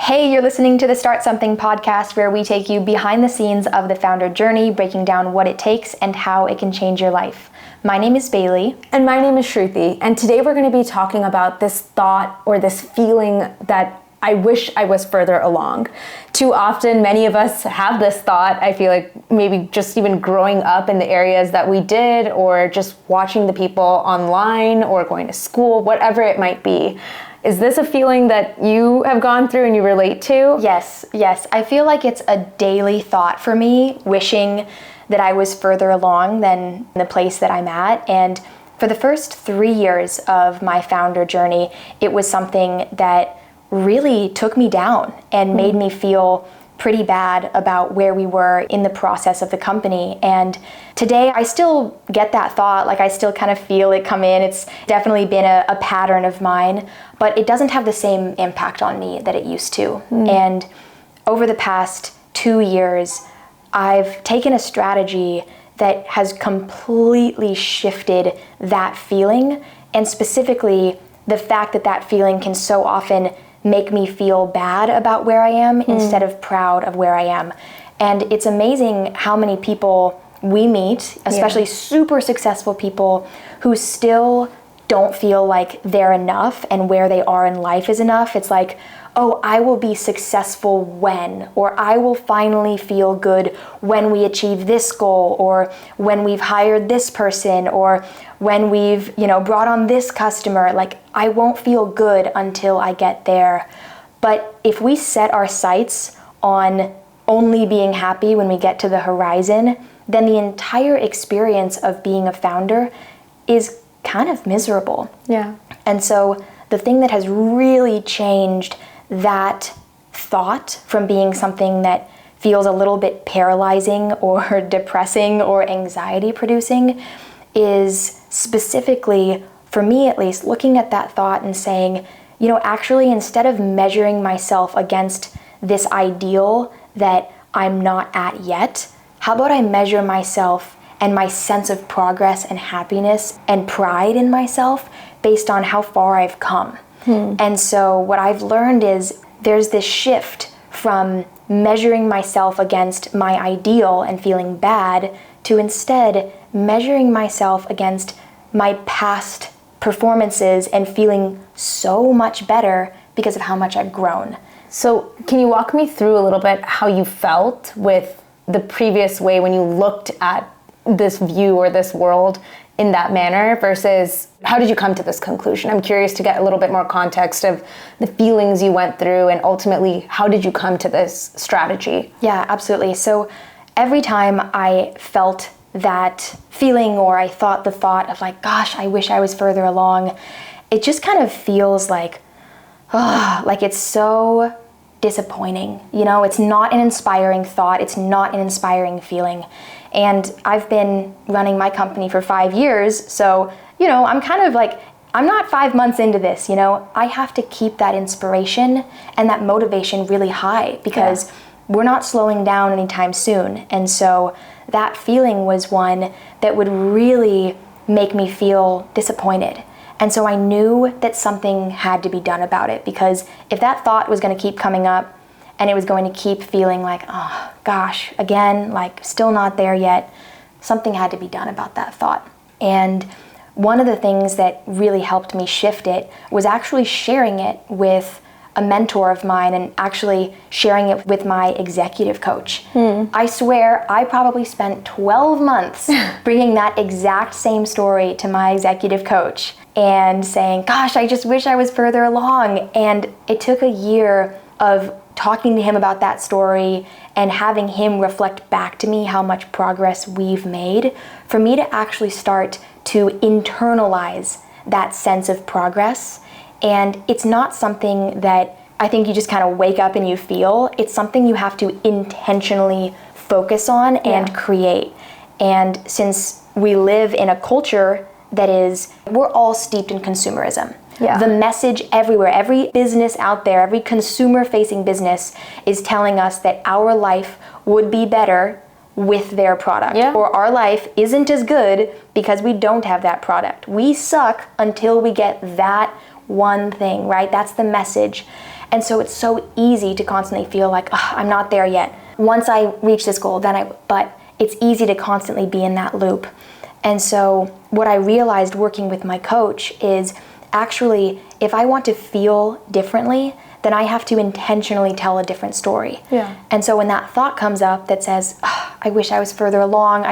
Hey, you're listening to the Start Something podcast, where we take you behind the scenes of the founder journey, breaking down what it takes and how it can change your life. My name is Bailey. And my name is Shruti. And today we're going to be talking about this thought or this feeling that I wish I was further along. Too often, many of us have this thought. I feel like maybe just even growing up in the areas that we did, or just watching the people online or going to school, whatever it might be. Is this a feeling that you have gone through and you relate to? Yes. I feel like it's a daily thought for me, wishing that I was further along than the place that I'm at. And for the first 3 years of my founder journey, it was something that really took me down and made me feel pretty bad about where we were in the process of the company. And today I still get that thought, like I still kind of feel it come in. It's definitely been a pattern of mine, but it doesn't have the same impact on me that it used to. And over the past 2 years, I've taken a strategy that has completely shifted that feeling, and specifically the fact that that feeling can so often make me feel bad about where I am instead of proud of where I am. And it's amazing how many people we meet, especially super successful people, who still don't feel like they're enough and where they are in life is enough. It's like, oh, I will be successful when, or I will finally feel good when we achieve this goal, or when we've hired this person, or when we've, brought on this customer. Like, I won't feel good until I get there. But if we set our sights on only being happy when we get to the horizon, then the entire experience of being a founder is kind of miserable. Yeah. And so the thing that has really changed that thought from being something that feels a little bit paralyzing or depressing or anxiety producing is specifically, for me at least, looking at that thought and saying, actually, instead of measuring myself against this ideal that I'm not at yet, how about I measure myself and my sense of progress and happiness and pride in myself based on how far I've come. And so what I've learned is there's this shift from measuring myself against my ideal and feeling bad to instead measuring myself against my past performances and feeling so much better because of how much I've grown. So can you walk me through a little bit how you felt with the previous way when you looked at this view or this world in that manner versus how did you come to this conclusion? I'm curious to get a little bit more context of the feelings you went through, and ultimately, how did you come to this strategy? Yeah, absolutely. So every time I felt that feeling, or I thought the thought of like, gosh, I wish I was further along, it just kind of feels like, like it's so disappointing. It's not an inspiring thought. It's not an inspiring feeling. And I've been running my company for 5 years, so, I'm kind of like, I'm not 5 months into this, I have to keep that inspiration and that motivation really high because we're not slowing down anytime soon. And so that feeling was one that would really make me feel disappointed. And so I knew that something had to be done about it, because if that thought was going to keep coming up and it was going to keep feeling like, oh gosh, again, like still not there yet, something had to be done about that thought. And one of the things that really helped me shift it was actually sharing it with a mentor of mine, and actually sharing it with my executive coach. I swear I probably spent 12 months bringing that exact same story to my executive coach and saying, gosh, I just wish I was further along. And it took a year of talking to him about that story and having him reflect back to me how much progress we've made for me to actually start to internalize that sense of progress. And it's not something that I think you just kind of wake up and you feel. It's something you have to intentionally focus on and create. And since we live in a culture that is, we're all steeped in consumerism. The message everywhere, every business out there, every consumer-facing business is telling us that our life would be better with their product, or our life isn't as good because we don't have that product. We suck until we get that one thing, right? That's the message. And so it's so easy to constantly feel like, I'm not there yet. Once I reach this goal, but it's easy to constantly be in that loop. And so what I realized working with my coach is actually, if I want to feel differently, then I have to intentionally tell a different story. Yeah. And so when that thought comes up that says, I wish I was further along,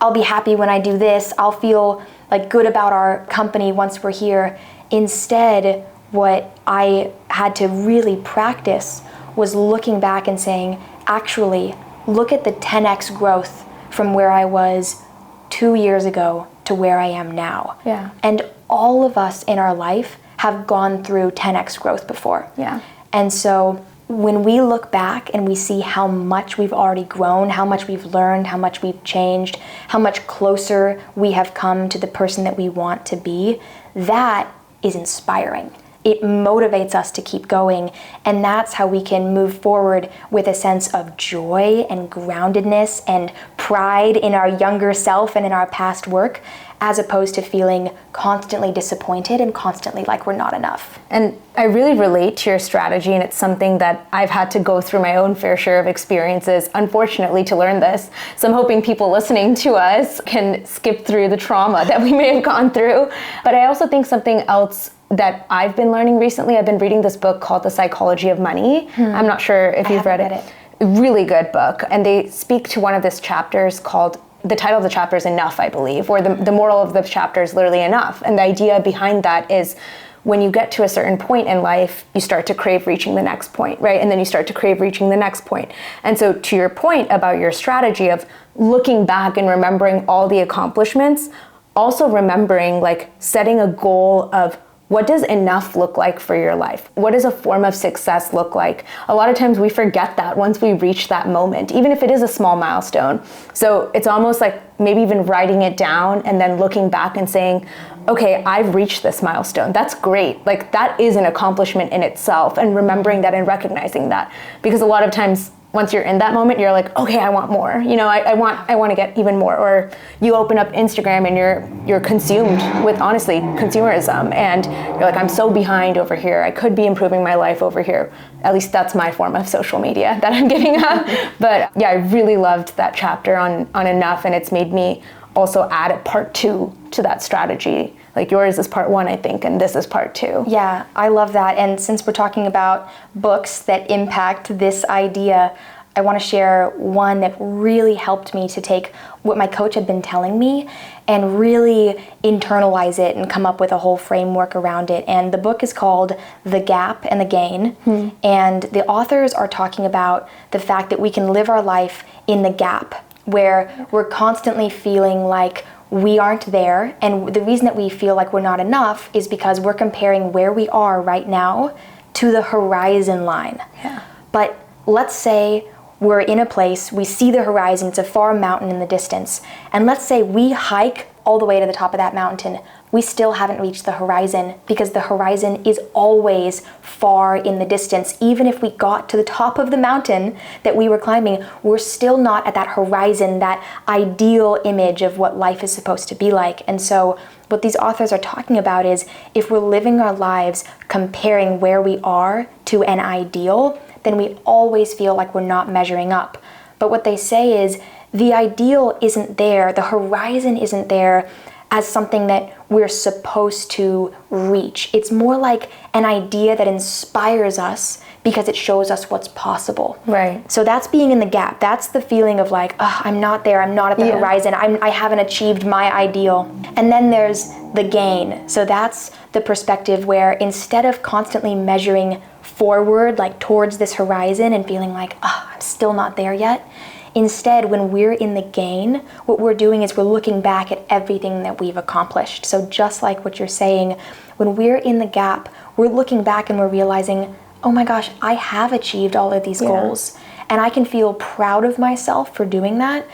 I'll be happy when I do this, I'll feel like good about our company once we're here. Instead, what I had to really practice was looking back and saying, actually, look at the 10x growth from where I was 2 years ago to where I am now. Yeah. And all of us in our life have gone through 10x growth before. Yeah. And so when we look back and we see how much we've already grown, how much we've learned, how much we've changed, how much closer we have come to the person that we want to be, that is inspiring. It motivates us to keep going, and that's how we can move forward with a sense of joy and groundedness and pride in our younger self and in our past work, as opposed to feeling constantly disappointed and constantly like we're not enough. And I really relate to your strategy, and it's something that I've had to go through my own fair share of experiences, unfortunately, to learn this. So I'm hoping people listening to us can skip through the trauma that we may have gone through. But I also think something else that I've been learning recently, I've been reading this book called The Psychology of Money. I'm not sure if you've read it. Really good book. And they speak to one of this chapters called, the title of the chapter is Enough, I believe, or the moral of the chapter is literally enough. And the idea behind that is when you get to a certain point in life, you start to crave reaching the next point, right? And then you start to crave reaching the next point. And so to your point about your strategy of looking back and remembering all the accomplishments, also remembering like setting a goal of what does enough look like for your life? What does a form of success look like? A lot of times we forget that once we reach that moment, even if it is a small milestone. So it's almost like maybe even writing it down and then looking back and saying, okay, I've reached this milestone. That's great. Like that is an accomplishment in itself, and remembering that and recognizing that. Because a lot of times once you're in that moment, you're like, okay, I want more. You know, I want to get even more. Or you open up Instagram and you're consumed with, honestly, consumerism, and you're like, I'm so behind over here. I could be improving my life over here. At least that's my form of social media that I'm giving up. But yeah, I really loved that chapter on enough, and it's made me also add a part 2 to that strategy. Like yours is part 1, I think, and this is part 2. Yeah, I love that. And since we're talking about books that impact this idea, I want to share one that really helped me to take what my coach had been telling me and really internalize it and come up with a whole framework around it. And the book is called The Gap and the Gain. And the authors are talking about the fact that we can live our life in the gap, where we're constantly feeling like we aren't there, and the reason that we feel like we're not enough is because we're comparing where we are right now to the horizon line. Yeah. But let's say we're in a place, we see the horizon, it's a far mountain in the distance, and let's say we hike all the way to the top of that mountain. We still haven't reached the horizon, because the horizon is always far in the distance. Even if we got to the top of the mountain that we were climbing, we're still not at that horizon, that ideal image of what life is supposed to be like. And so what these authors are talking about is, if we're living our lives comparing where we are to an ideal, then we always feel like we're not measuring up. But what they say is, the ideal isn't there, the horizon isn't there as something that we're supposed to reach. It's more like an idea that inspires us because it shows us what's possible. Right. So that's being in the gap. That's the feeling of like, I'm not there, I'm not at the horizon, I haven't achieved my ideal. And then there's the gain. So that's the perspective where instead of constantly measuring forward, like towards this horizon and feeling like, I'm still not there yet, instead, when we're in the gain, what we're doing is we're looking back at everything that we've accomplished. So just like what you're saying, when we're in the gap, we're looking back and we're realizing, oh my gosh, I have achieved all of these goals. And I can feel proud of myself for doing that.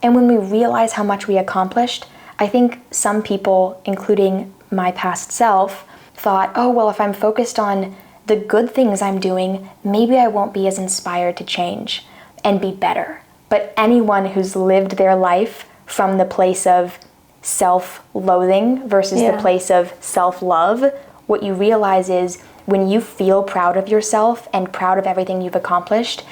And when we realize how much we accomplished, I think some people, including my past self, thought, oh, well, if I'm focused on the good things I'm doing, maybe I won't be as inspired to change and be better. But anyone who's lived their life from the place of self-loathing versus the place of self-love, what you realize is when you feel proud of yourself and proud of everything you've accomplished,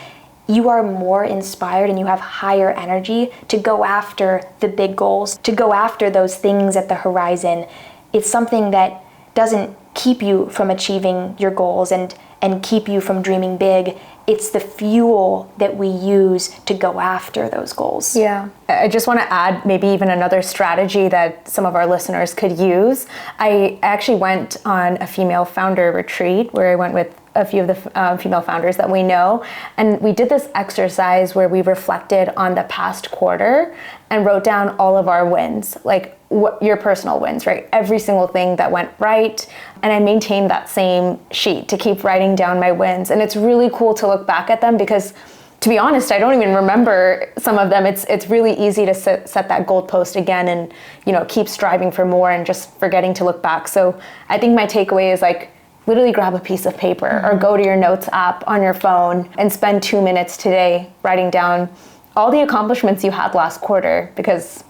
you are more inspired and you have higher energy to go after the big goals, to go after those things at the horizon. It's something that doesn't keep you from achieving your goals and keep you from dreaming big. It's the fuel that we use to go after those goals. Yeah. I just want to add maybe even another strategy that some of our listeners could use. I actually went on a female founder retreat where I went with a few of the female founders that we know. And we did this exercise where we reflected on the past quarter and wrote down all of our wins, like your personal wins, right? Every single thing that went right. And I maintained that same sheet to keep writing down my wins. And it's really cool to look back at them because, to be honest, I don't even remember some of them. It's really easy to set that goalpost again and, keep striving for more and just forgetting to look back. So I think my takeaway is like, literally grab a piece of paper or go to your notes app on your phone and spend 2 minutes today writing down all the accomplishments you had last quarter, because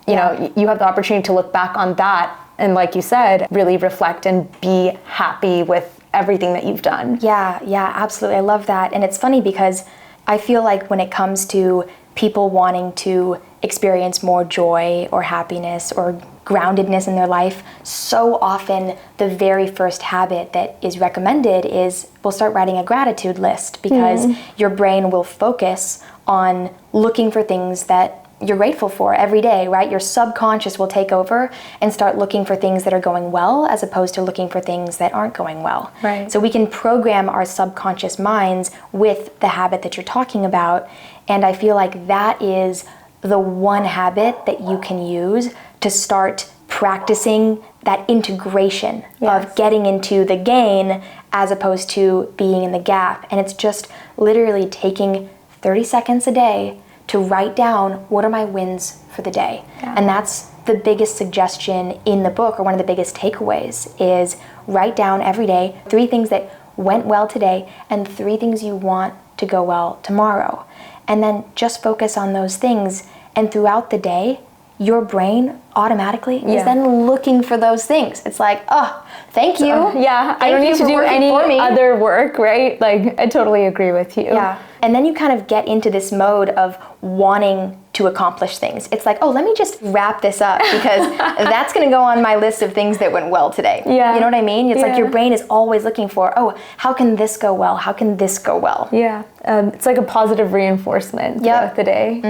you have the opportunity to look back on that and, like you said, really reflect and be happy with everything that you've done. Yeah, absolutely. I love that. And it's funny because I feel like when it comes to people wanting to experience more joy or happiness or groundedness in their life, so often the very first habit that is recommended is we'll start writing a gratitude list, because your brain will focus on looking for things that you're grateful for every day, right? Your subconscious will take over and start looking for things that are going well as opposed to looking for things that aren't going well. Right. So we can program our subconscious minds with the habit that you're talking about. And I feel like that is the one habit that you can use to start practicing that integration of getting into the gain as opposed to being in the gap. And it's just literally taking 30 seconds a day to write down what are my wins for the day. Yeah. And that's the biggest suggestion in the book, or one of the biggest takeaways, is write down every day 3 things that went well today and 3 things you want to go well tomorrow. And then just focus on those things. And throughout the day, your brain automatically is then looking for those things. It's like, oh, thank you. I don't need to do any other work, right? Like, I totally agree with you. Yeah. And then you kind of get into this mode of wanting to accomplish things. It's like, oh, let me just wrap this up because that's going to go on my list of things that went well today. Yeah. You know what I mean? It's like your brain is always looking for, oh, how can this go well? How can this go well? Yeah. It's like a positive reinforcement throughout the day.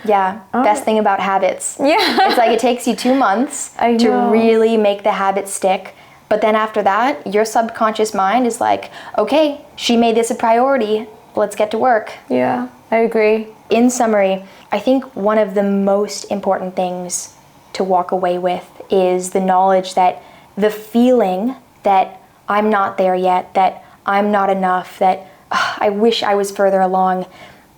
Yeah. Best thing about habits. Yeah. It's like it takes you 2 months to really make the habit stick. But then after that, your subconscious mind is like, okay, she made this a priority. Let's get to work. Yeah, I agree. In summary, I think one of the most important things to walk away with is the knowledge that the feeling that I'm not there yet, that I'm not enough, that I wish I was further along,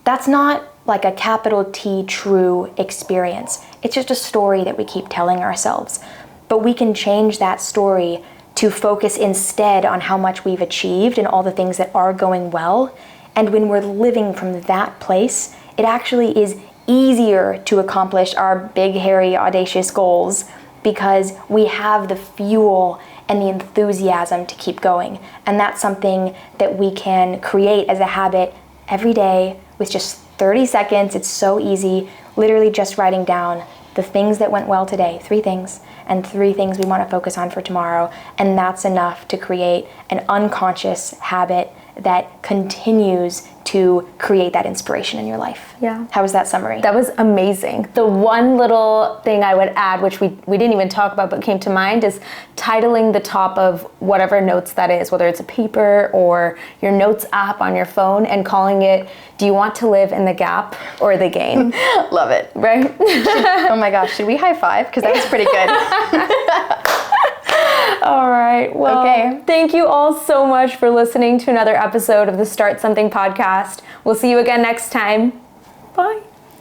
that's not like a capital T true experience. It's just a story that we keep telling ourselves. But we can change that story to focus instead on how much we've achieved and all the things that are going well. And when we're living from that place, it actually is easier to accomplish our big, hairy, audacious goals because we have the fuel and the enthusiasm to keep going. And that's something that we can create as a habit every day with just 30 seconds. It's so easy, literally just writing down the things that went well today, 3 things, and 3 things we want to focus on for tomorrow. And that's enough to create an unconscious habit that continues to create that inspiration in your life. Yeah. How was that summary? That was amazing. The one little thing I would add, which we didn't even talk about but came to mind, is titling the top of whatever notes that is, whether it's a paper or your notes app on your phone, and calling it, do you want to live in the gap or the gain? Love it. Right? Oh my gosh, should we high five? Because that was pretty good. All right. Well, thank you all so much for listening to another episode of the Start Something podcast. We'll see you again next time. Bye.